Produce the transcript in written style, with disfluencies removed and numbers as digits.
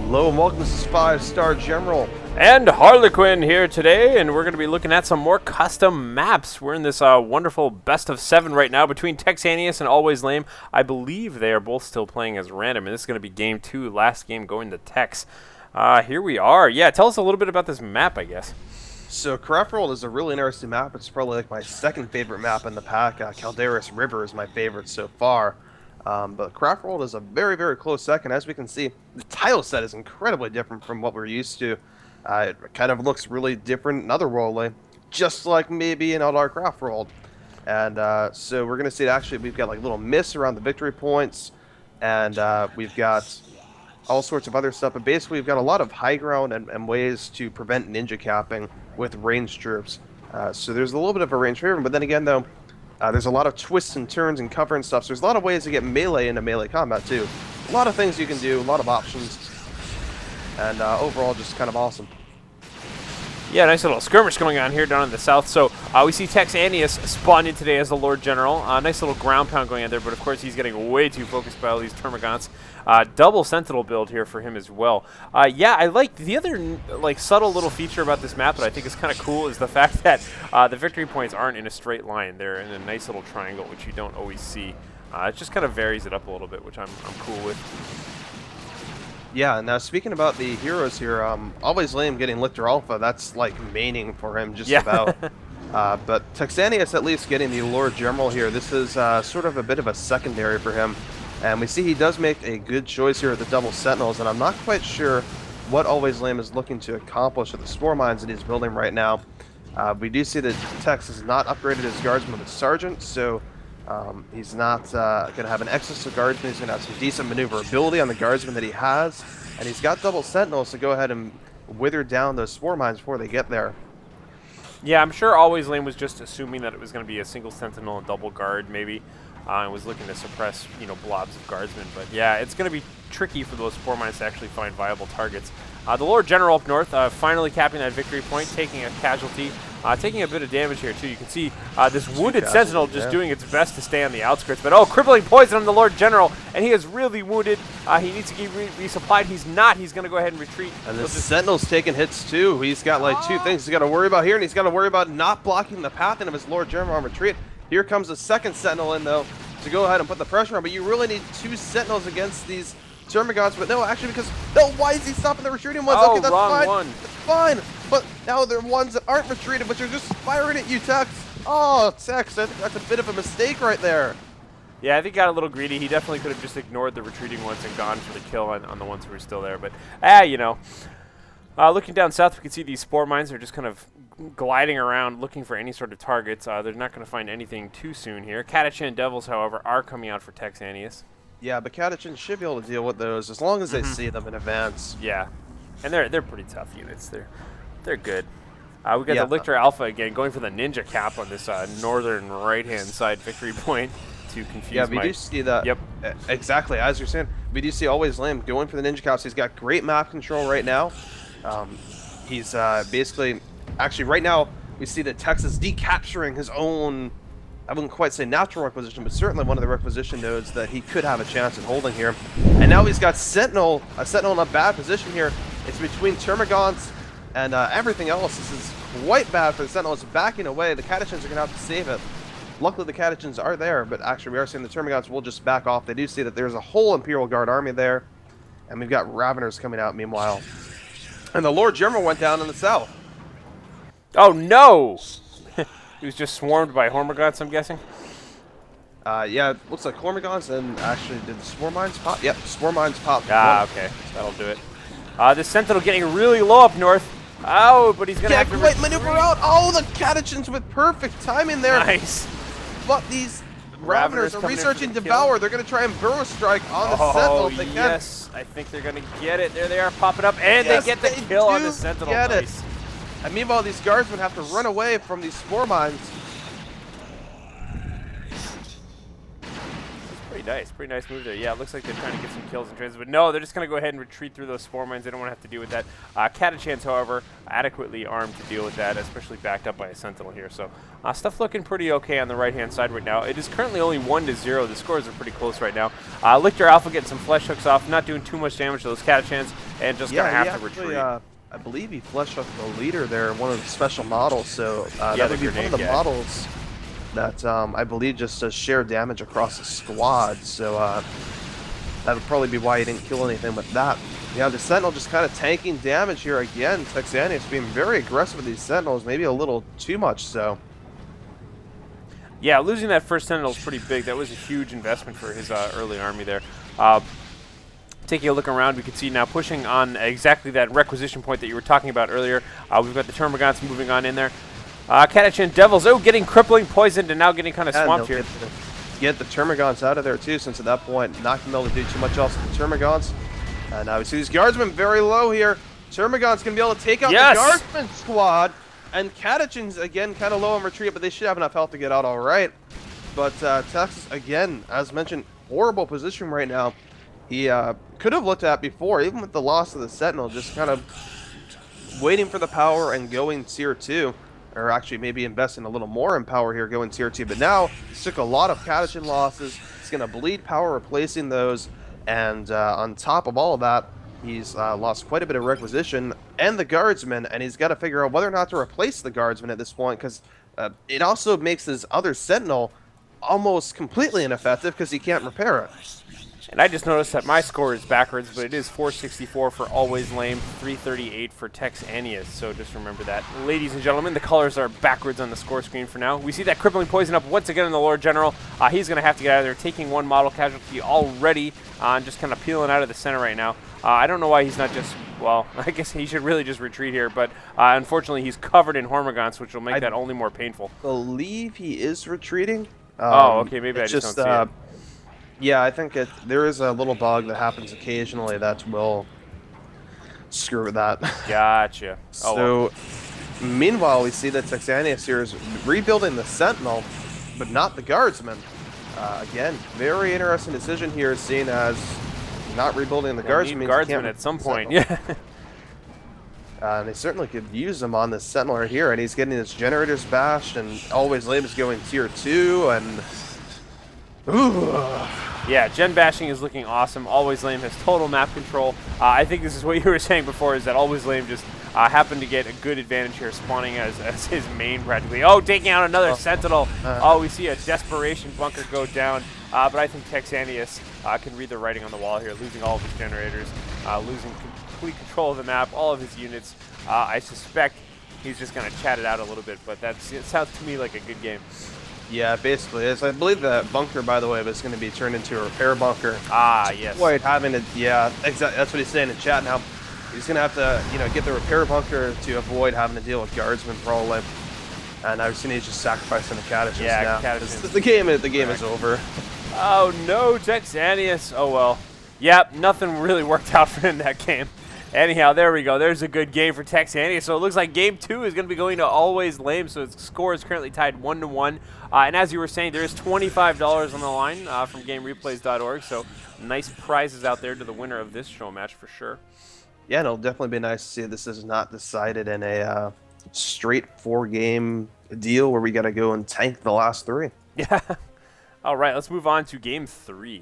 Hello and welcome, this is 5-Star General. And Harlequin here today, and we're going to be looking at some more custom maps. We're in this wonderful best of 7 right now between Texaneous and Alwayzlame. I believe they are both still playing as random, and this is going to be game 2, last game going to Tex. Here we are. Yeah, tell us a little bit about this map, I guess. So Craft World is a really interesting map. It's probably like my second favorite map in the pack. Calderas River is my favorite so far. But Craft World is a very, very close second. As we can see, the tile set is incredibly different from what we're used to. It kind of looks really different and otherworldly, just like maybe in our Craft World. And so we're going to see that actually we've got like little mists around the victory points, and we've got all sorts of other stuff. But basically we've got a lot of high ground and ways to prevent ninja capping with ranged troops. So there's a little bit of a range favor, but then again though, there's a lot of twists and turns and cover and stuff, so there's a lot of ways to get melee into melee combat too. A lot of things you can do, a lot of options, and overall just kind of awesome. Yeah, nice little skirmish going on here down in the south. So we see Texaneous spawned in today as the Lord General. Nice little ground pound going on there, but of course he's getting way too focused by all these Termagants. Double Sentinel build here for him as well. Yeah, I like the other subtle little feature about this map that I think is kind of cool is the fact that the victory points aren't in a straight line. They're in a nice little triangle, which you don't always see. It just kind of varies it up a little bit, which I'm cool with. Yeah, now speaking about the heroes here, Alwayzlame getting Lictor Alpha, that's like maining for him just about. But Texaneous at least getting the Lord General here, this is sort of a bit of a secondary for him. And we see he does make a good choice here at the double Sentinels, and I'm not quite sure what Alwayzlame is looking to accomplish with the Spore Mines that he's building right now. We do see that Tex has not upgraded his Guardsman with Sergeant, so he's not going to have an excess of Guardsmen. He's going to have some decent maneuverability on the Guardsmen that he has, and he's got double Sentinels to go ahead and wither down those Spore Mines before they get there. Yeah, I'm sure Alwayzlame was just assuming that it was going to be a single Sentinel and double Guard, maybe. And was looking to suppress, blobs of Guardsmen. But yeah, it's going to be tricky for those Spore Mines to actually find viable targets. The Lord General up north, finally capping that victory point, taking a casualty, taking a bit of damage here too. You can see this wounded Sentinel just doing its best to stay on the outskirts. But crippling poison on the Lord General, and he is really wounded. He needs to get resupplied. He's not. He's going to go ahead and retreat. And the Sentinel's taking hits too. He's got like two things he's got to worry about here, and he's got to worry about not blocking the path into his Lord General on retreat. Here comes the second Sentinel in though to go ahead and put the pressure on, but you really need two Sentinels against these Termagants. But no, actually, because why is he stopping the retreating ones? Oh, okay, that's wrong fine. one. That's fine. But now they're ones that aren't retreated, but you're just firing at you, Tex. Oh, Tex, that's a bit of a mistake right there. Yeah, I think he got a little greedy. He definitely could have just ignored the retreating ones and gone for the kill on the ones who were still there. But, looking down south, we can see these Spore Mines are just kind of gliding around looking for any sort of targets. They're not going to find anything too soon here. Catachan Devils, however, are coming out for Texaneous. Yeah, but Catachan should be able to deal with those as long as they see them in advance. Yeah, and they're pretty tough units. They're good. We got the Lictor Alpha again going for the ninja cap on this northern right-hand side victory point to confuse. Yeah, we do see that. Yep, exactly as you're saying. We do see Alwayzlame going for the ninja caps. He's got great map control right now. He's basically, actually right now we see that Texas decapturing his own, I wouldn't quite say natural requisition, but certainly one of the requisition nodes that he could have a chance at holding here. And now he's got a Sentinel in a bad position here. It's between Termagants and everything else. This is quite bad for the Sentinel. It's backing away. The Catachans are going to have to save it. Luckily the Catachans are there, but actually we are seeing the Termagants will just back off. They do see that there's a whole Imperial Guard army there, and we've got Raveners coming out meanwhile. And the Lord General went down in the south. Oh no! He was just swarmed by Hormagants, I'm guessing? Yeah, it looks like Hormagants, and actually, did the Spore Mines pop? Yep, Spore Mines popped. Okay. That'll do it. This Sentinel getting really low up north. Oh, but he's going to have to quite maneuver out. Oh, the Catachans with perfect timing there. Nice. But these Raveners are researching Devour. They're going to try and Burrow Strike on the Sentinel if they can. Yes, I think they're going to get it. There they are, popping up, and they get the kill on the Sentinel. Nice. And meanwhile, these Guardsmen have to run away from these Spore Mines. Pretty nice. Pretty nice move there. Yeah, it looks like they're trying to get some kills in transit, but no, they're just going to go ahead and retreat through those spore mines. They don't want to have to deal with that. Catachans, however, adequately armed to deal with that, especially backed up by a Sentinel here. So stuff looking pretty okay on the right-hand side right now. It is currently only 1-0. The scores are pretty close right now. Lictor Alpha getting some flesh hooks off, not doing too much damage to those Catachans, and just going to have to retreat. I believe he flesh hooked the leader there, one of the special models. So yeah, that would be one of the models that I believe just does share damage across the squad. So that would probably be why he didn't kill anything with that. Yeah, the Sentinel just kind of tanking damage here again. Texaneous being very aggressive with these Sentinels, maybe a little too much so. Yeah, losing that first Sentinel is pretty big. That was a huge investment for his early army there. Taking a look around, we can see now pushing on exactly that requisition point that you were talking about earlier. We've got the Termagants moving on in there. Catachan Devils, getting crippling, poisoned, and now getting kind of swamped here. Get the Termagants out of there too, since at that point not going to be able to do too much else with the Termagants. And now we see these Guardsmen very low here. Termagants going to be able to take out the Guardsman squad. And Catachan's again kind of low on retreat, but they should have enough health to get out all right. But Texas, again, as mentioned, horrible position right now. He could have looked at before, even with the loss of the Sentinel, just kind of waiting for the power and going tier 2. Or actually maybe investing a little more in power here, going tier 2. But now, he took a lot of Catachan losses. He's going to bleed power replacing those. And on top of all of that, he's lost quite a bit of requisition and the Guardsmen. And he's got to figure out whether or not to replace the Guardsmen at this point. Because it also makes his other Sentinel almost completely ineffective because he can't repair it. And I just noticed that my score is backwards, but it is 464 for Alwayzlame, 338 for Texaneous. So just remember that. Ladies and gentlemen, the colors are backwards on the score screen for now. We see that crippling poison up once again in the Lord General. He's going to have to get out of there, taking one model casualty already, and just kind of peeling out of the center right now. I don't know why he's not just, well, I guess he should really just retreat here, but unfortunately he's covered in Hormagaunts, which will make that only more painful. I believe he is retreating. Okay, maybe I just don't see it. Yeah, I think there is a little bug that happens occasionally that will screw with that. Gotcha. So, meanwhile, we see that Texaneous here is rebuilding the Sentinel, but not the Guardsman. Again, very interesting decision here, seen as not rebuilding the Guardsman. Guardsman at some point, yeah. And they certainly could use him on this Sentinel right here, and he's getting his generators bashed, and Alwayzlame is going tier 2, and... Yeah, gen bashing is looking awesome. Alwayzlame has total map control. I think this is what you were saying before, is that Alwayzlame just happened to get a good advantage here, spawning as his main practically. Taking out another Sentinel. We see a desperation bunker go down. But I think Texaneous can read the writing on the wall here, losing all of his generators, losing complete control of the map, all of his units. I suspect he's just going to chat it out a little bit, but it sounds to me like a good game. Yeah, basically is. I believe that bunker, by the way, was going to be turned into a repair bunker. Yes. Avoid having it. Yeah, exactly. That's what he's saying in chat now. He's going to have to, get the repair bunker to avoid having to deal with Guardsmen probably. And I've seen he's just sacrificing the Catachans now. The game is over. Oh no, Texaneous. Oh well. Yep, nothing really worked out for him in that game. Anyhow, there we go. There's a good game for Texaneous. So it looks like game 2 is going to be going to Alwayzlame. So its score is currently tied 1-1. And as you were saying, there is $25 on the line from GameReplays.org. So nice prizes out there to the winner of this show match for sure. Yeah, it'll definitely be nice to see this is not decided in a straight 4-game deal where we got to go and tank the last 3. Yeah. All right, let's move on to game 3.